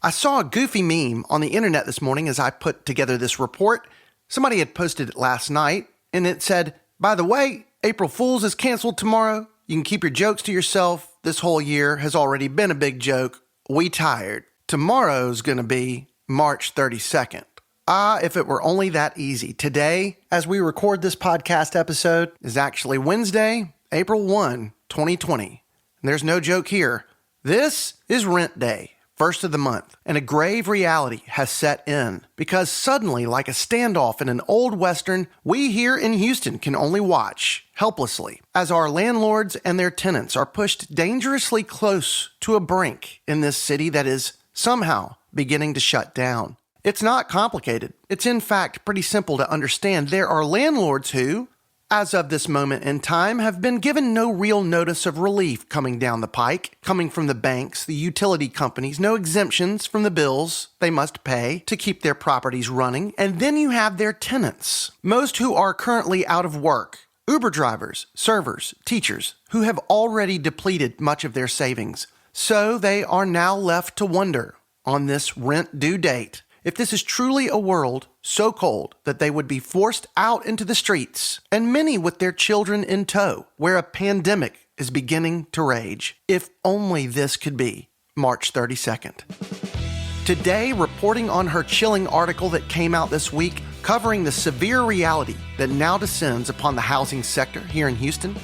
I saw a goofy meme on the internet this morning as I put together this report. Somebody had posted it last night, and it said, by the way, April Fool's is canceled tomorrow. You can keep your jokes to yourself. This whole year has already been a big joke. We tired. Tomorrow's going to be March 32nd. If it were only that easy. Today, as we record this podcast episode, is actually Wednesday, April 1, 2020. And there's no joke here. This is rent day, first of the month, and a grave reality has set in because suddenly, like a standoff in an old Western, we here in Houston can only watch helplessly as our landlords and their tenants are pushed dangerously close to a brink in this city that is somehow beginning to shut down. It's not complicated. It's in fact pretty simple to understand. There are landlords who, as of this moment in time, have been given no real notice of relief coming down the pike, coming from the banks, the utility companies, no exemptions from the bills they must pay to keep their properties running. And then you have their tenants, most who are currently out of work, Uber drivers, servers, teachers, who have already depleted much of their savings. So they are now left to wonder on this rent due date if this is truly a world so cold that they would be forced out into the streets, and many with their children in tow, where a pandemic is beginning to rage. If only this could be March 32nd. Today, reporting on her chilling article that came out this week, covering the severe reality that now descends upon the housing sector here in Houston,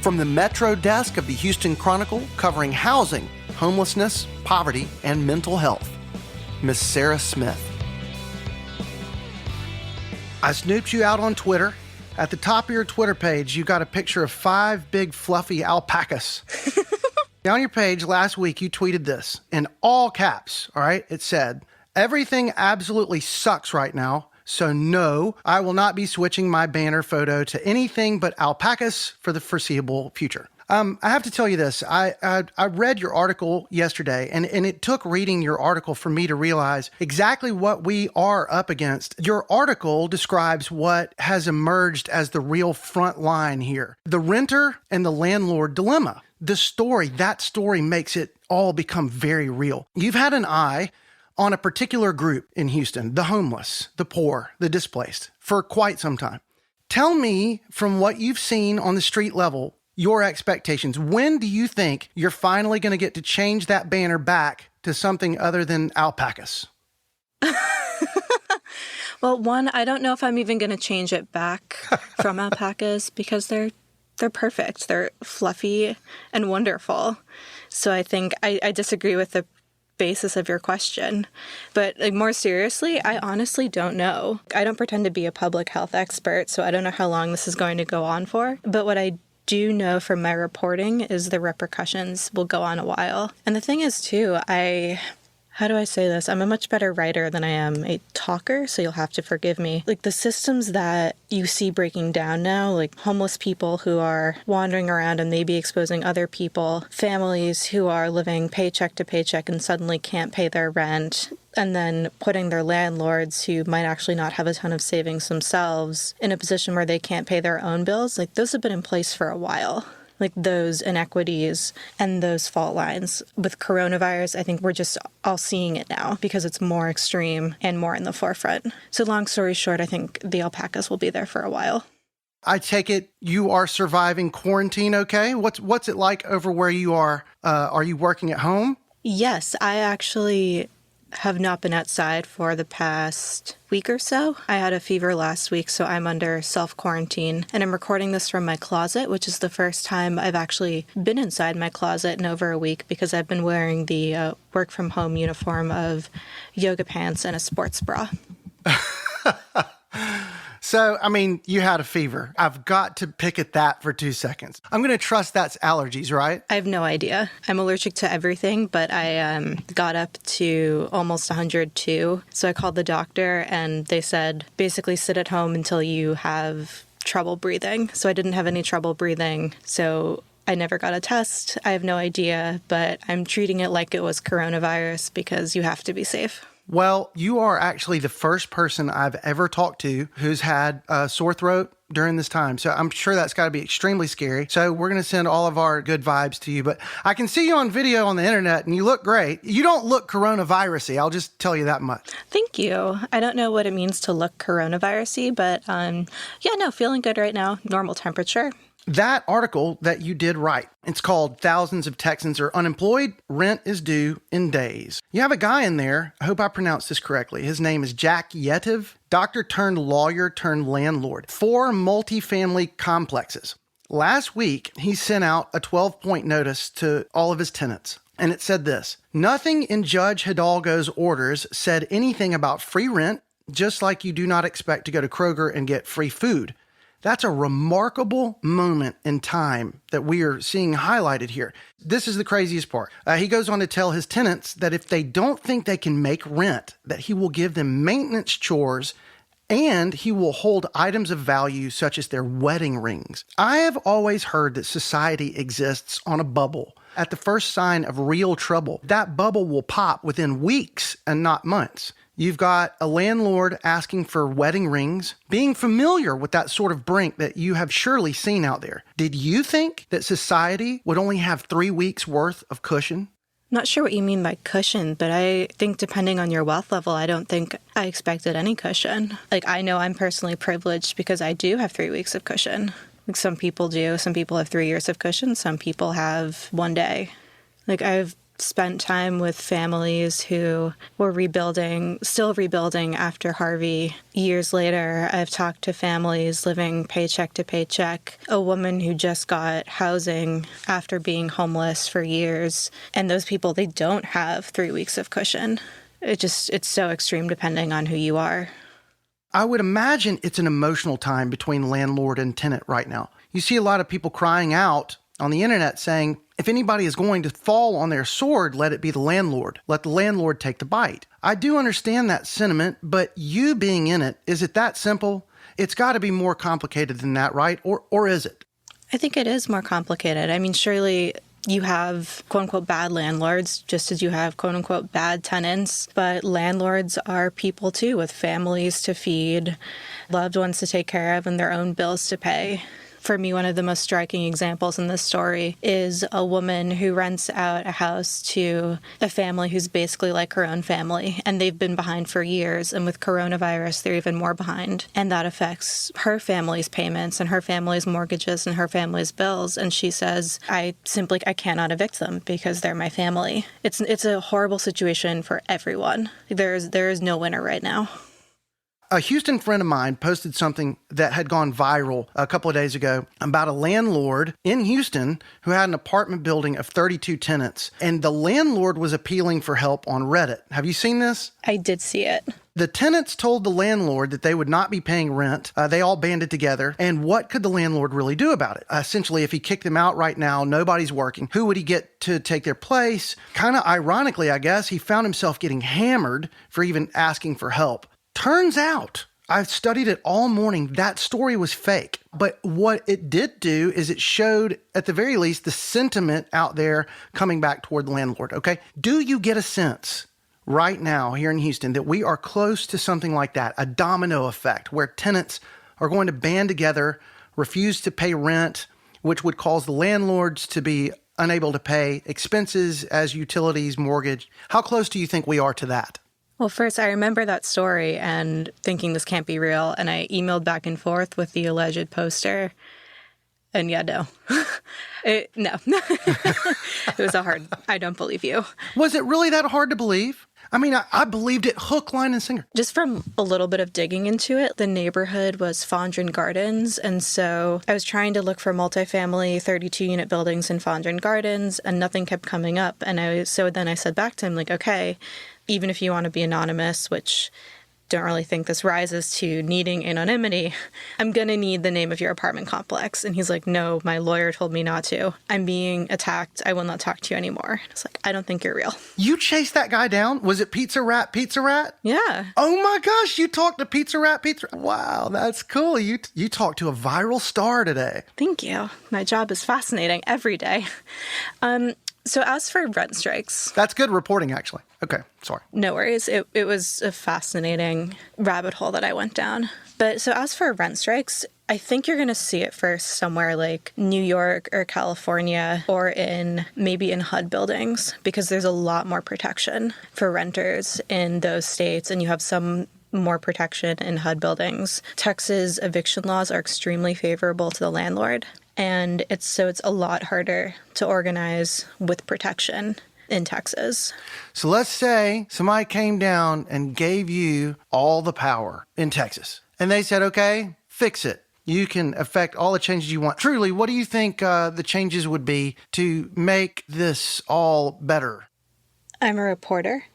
from the Metro desk of the Houston Chronicle, covering housing, homelessness, poverty, and mental health, Miss Sarah Smith. I snooped you out on Twitter. At the top of your Twitter page, you got a picture of 5 big fluffy alpacas. On your page last week, you tweeted this in all caps, all right? It said, everything absolutely sucks right now, so no, I will not be switching my banner photo to anything but alpacas for the foreseeable future. I have to tell you this. I read your article yesterday, and it took reading your article for me to realize exactly what we are up against. Your article describes what has emerged as the real front line here. The renter and the landlord dilemma. That story makes it all become very real. You've had an eye on a particular group in Houston, the homeless, the poor, the displaced, for quite some time. Tell me, from what you've seen on the street level, your expectations. When do you think you're finally going to get to change that banner back to something other than alpacas? Well, one, I don't know if I'm even going to change it back from alpacas because they're perfect. They're fluffy and wonderful. So I think I disagree with the basis of your question. But more seriously, I honestly don't know. I don't pretend to be a public health expert, so I don't know how long this is going to go on for. But what I do know from my reporting is the repercussions will go on a while. And the thing is, too, how do I say this? I'm a much better writer than I am a talker, so you'll have to forgive me. Like the systems that you see breaking down now, like homeless people who are wandering around and maybe exposing other people, families who are living paycheck to paycheck and suddenly can't pay their rent, and then putting their landlords who might actually not have a ton of savings themselves in a position where they can't pay their own bills, like those have been in place for a while. Like those inequities and those fault lines. With coronavirus, I think we're just all seeing it now because it's more extreme and more in the forefront. So long story short, I think the alpacas will be there for a while. I take it you are surviving quarantine okay? What's it like over where you are? Are you working at home? Yes, I actually have not been outside for the past week or so. I had a fever last week, so I'm under self-quarantine, and I'm recording this from my closet, which is the first time I've actually been inside my closet in over a week because I've been wearing the work-from-home uniform of yoga pants and a sports bra. So, I mean, you had a fever. I've got to pick at that for 2 seconds. I'm going to trust that's allergies, right? I have no idea. I'm allergic to everything, but I got up to almost 102. So I called the doctor and they said, basically sit at home until you have trouble breathing. So I didn't have any trouble breathing. So I never got a test. I have no idea, but I'm treating it like it was coronavirus because you have to be safe. Well, you are actually the first person I've ever talked to who's had a sore throat during this time. So I'm sure that's got to be extremely scary. So we're going to send all of our good vibes to you. But I can see you on video on the internet and you look great. You don't look coronavirus-y. I'll just tell you that much. Thank you. I don't know what it means to look coronavirus-y, but feeling good right now. Normal temperature. That article that you did write, it's called Thousands of Texans Are Unemployed, Rent is Due in Days. You have a guy in there, I hope I pronounced this correctly. His name is Jack Yetiv, doctor turned lawyer turned landlord, 4 multifamily complexes. Last week, he sent out a 12-point notice to all of his tenants. And it said this: nothing in Judge Hidalgo's orders said anything about free rent, just like you do not expect to go to Kroger and get free food. That's a remarkable moment in time that we are seeing highlighted here. This is the craziest part. He goes on to tell his tenants that if they don't think they can make rent, that he will give them maintenance chores and he will hold items of value such as their wedding rings. I have always heard that society exists on a bubble. At the first sign of real trouble, that bubble will pop within weeks and not months. You've got a landlord asking for wedding rings, being familiar with that sort of brink that you have surely seen out there. Did you think that society would only have 3 weeks worth of cushion? Not sure what you mean by cushion, but I think depending on your wealth level, I don't think I expected any cushion. I know I'm personally privileged because I do have 3 weeks of cushion. Some people do. Some people have 3 years of cushion. Some people have 1 day. I've spent time with families who were still rebuilding after Harvey. Years later, I've talked to families living paycheck to paycheck, a woman who just got housing after being homeless for years. And those people, they don't have 3 weeks of cushion. It's so extreme depending on who you are. I would imagine it's an emotional time between landlord and tenant right now. You see a lot of people crying out on the internet saying, if anybody is going to fall on their sword, let it be the landlord. Let the landlord take the bite. I do understand that sentiment, but you being in it, is it that simple? It's got to be more complicated than that, right? Or is it? I think it is more complicated. I mean, surely you have quote-unquote bad landlords, just as you have quote-unquote bad tenants. But landlords are people too, with families to feed, loved ones to take care of, and their own bills to pay. For me, one of the most striking examples in this story is a woman who rents out a house to a family who's basically like her own family, and they've been behind for years. And with coronavirus, they're even more behind. And that affects her family's payments and her family's mortgages and her family's bills. And she says, I cannot evict them because they're my family. It's a horrible situation for everyone. There is no winner right now. A Houston friend of mine posted something that had gone viral a couple of days ago about a landlord in Houston who had an apartment building of 32 tenants, and the landlord was appealing for help on Reddit. Have you seen this? I did see it. The tenants told the landlord that they would not be paying rent. They all banded together. And what could the landlord really do about it? Essentially, if he kicked them out right now, nobody's working. Who would he get to take their place? Kind of ironically, I guess, he found himself getting hammered for even asking for help. Turns out, I've studied it all morning, that story was fake. But what it did do is it showed, at the very least, the sentiment out there coming back toward the landlord, okay? Do you get a sense right now here in Houston that we are close to something like that, a domino effect, where tenants are going to band together, refuse to pay rent, which would cause the landlords to be unable to pay expenses as utilities, mortgage? How close do you think we are to that? Well, first, I remember that story and thinking this can't be real. And I emailed back and forth with the alleged poster. And yeah, no. No. It was I don't believe you. Was it really that hard to believe? I mean, I believed it hook, line, and sinker. Just from a little bit of digging into it, the neighborhood was Fondren Gardens. And so I was trying to look for multifamily 32-unit buildings in Fondren Gardens, and nothing kept coming up. And so then I said back to him, okay, even if you want to be anonymous, which don't really think this rises to needing anonymity, I'm going to need the name of your apartment complex. And he's like, no, my lawyer told me not to. I'm being attacked. I will not talk to you anymore. It's like, I don't think you're real. You chased that guy down? Was it Pizza Rat? Yeah. Oh my gosh, you talked to Pizza Rat? Wow, that's cool. You talked to a viral star today. Thank you. My job is fascinating every day. So as for rent strikes, That's good reporting, actually. Okay, sorry. no worries. It was a fascinating rabbit hole that I went down. But so as for rent strikes, I think you're going to see it first somewhere like New York or California or maybe in HUD buildings, because there's a lot more protection for renters in those states, and you have some more protection in HUD buildings. Texas eviction laws are extremely favorable to the landlord, and it's a lot harder to organize with protection in Texas. So let's say somebody came down and gave you all the power in Texas, and they said, okay, fix it. You can affect all the changes you want. Truly, what do you think the changes would be to make this all better? I'm a reporter.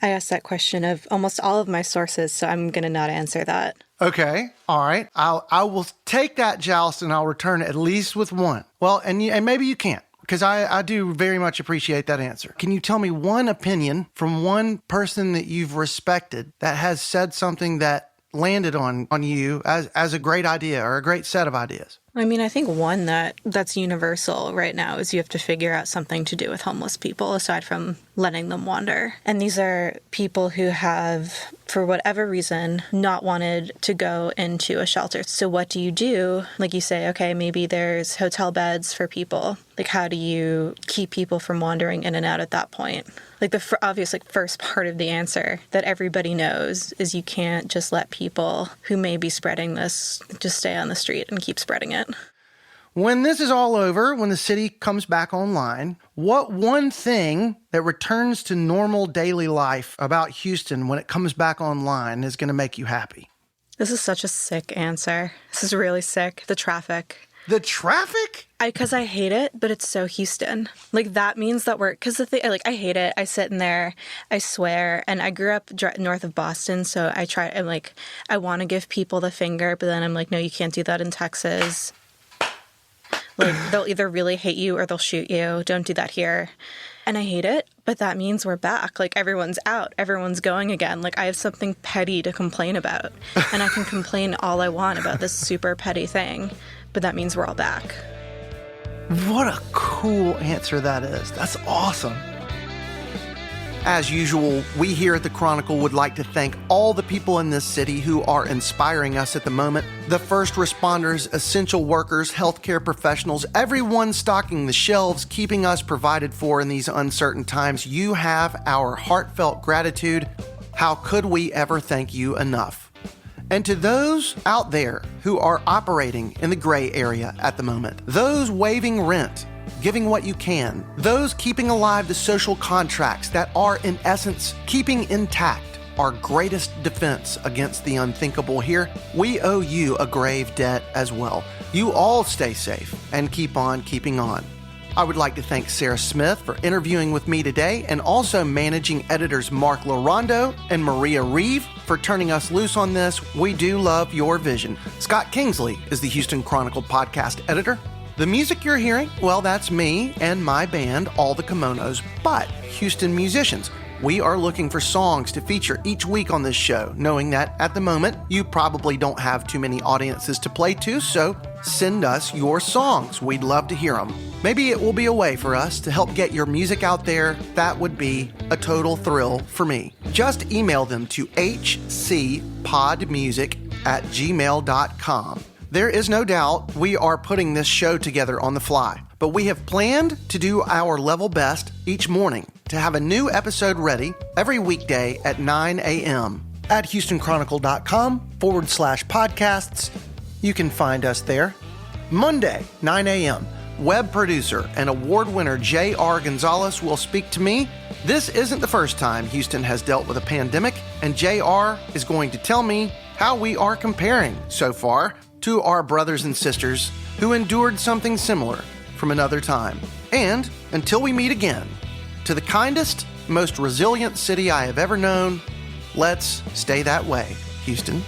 I asked that question of almost all of my sources, so I'm going to not answer that. Okay, all right. I will take that joust and I'll return at least with one. Well, and maybe you can't, because I do very much appreciate that answer. Can you tell me one opinion from one person that you've respected that has said something that landed on you as a great idea or a great set of ideas? I mean, I think one that's universal right now is you have to figure out something to do with homeless people aside from letting them wander. And these are people who have, for whatever reason, not wanted to go into a shelter. So what do you do? Like you say, okay, maybe there's hotel beds for people. Like, how do you keep people from wandering in and out at that point? Like the obvious first part of the answer that everybody knows is you can't just let people who may be spreading this just stay on the street and keep spreading it. When this is all over, when the city comes back online, what one thing that returns to normal daily life about Houston when it comes back online is going to make you happy? This is such a sick answer. This is really sick. The traffic. The traffic? Because I hate it, but it's so Houston. Like, that means that because the thing, I hate it. I sit in there, I swear, and I grew up north of Boston, so I want to give people the finger, but then I'm like, no, you can't do that in Texas. Like, they'll either really hate you or they'll shoot you. Don't do that here. And I hate it, but that means we're back. Like, everyone's out. Everyone's going again. Like, I have something petty to complain about. And I can complain all I want about this super petty thing, but that means we're all back. What a cool answer that is. That's awesome. As usual, we here at the Chronicle would like to thank all the people in this city who are inspiring us at the moment. The first responders, essential workers, healthcare professionals, everyone stocking the shelves, keeping us provided for in these uncertain times. You have our heartfelt gratitude. How could we ever thank you enough? And to those out there who are operating in the gray area at the moment, those waiving rent, giving what you can, those keeping alive the social contracts that are, in essence, keeping intact our greatest defense against the unthinkable here, we owe you a grave debt as well. You all stay safe and keep on keeping on. I would like to thank Sarah Smith for interviewing with me today, and also managing editors Mark Larondo and Maria Reeve for turning us loose on this. We do love your vision. Scott Kingsley is the Houston Chronicle podcast editor. The music you're hearing, well, that's me and my band, All the Kimonos, but Houston musicians. We are looking for songs to feature each week on this show, knowing that at the moment, you probably don't have too many audiences to play to, so send us your songs. We'd love to hear them. Maybe it will be a way for us to help get your music out there. That would be a total thrill for me. Just email them to hcpodmusic@gmail.com. There is no doubt we are putting this show together on the fly, but we have planned to do our level best each morning to have a new episode ready every weekday at 9 a.m. At HoustonChronicle.com/podcasts. You can find us there. Monday, 9 a.m., web producer and award winner J.R. Gonzalez will speak to me. This isn't the first time Houston has dealt with a pandemic, and J.R. is going to tell me how we are comparing so far to our brothers and sisters who endured something similar from another time. And until we meet again, to the kindest, most resilient city I have ever known, let's stay that way, Houston.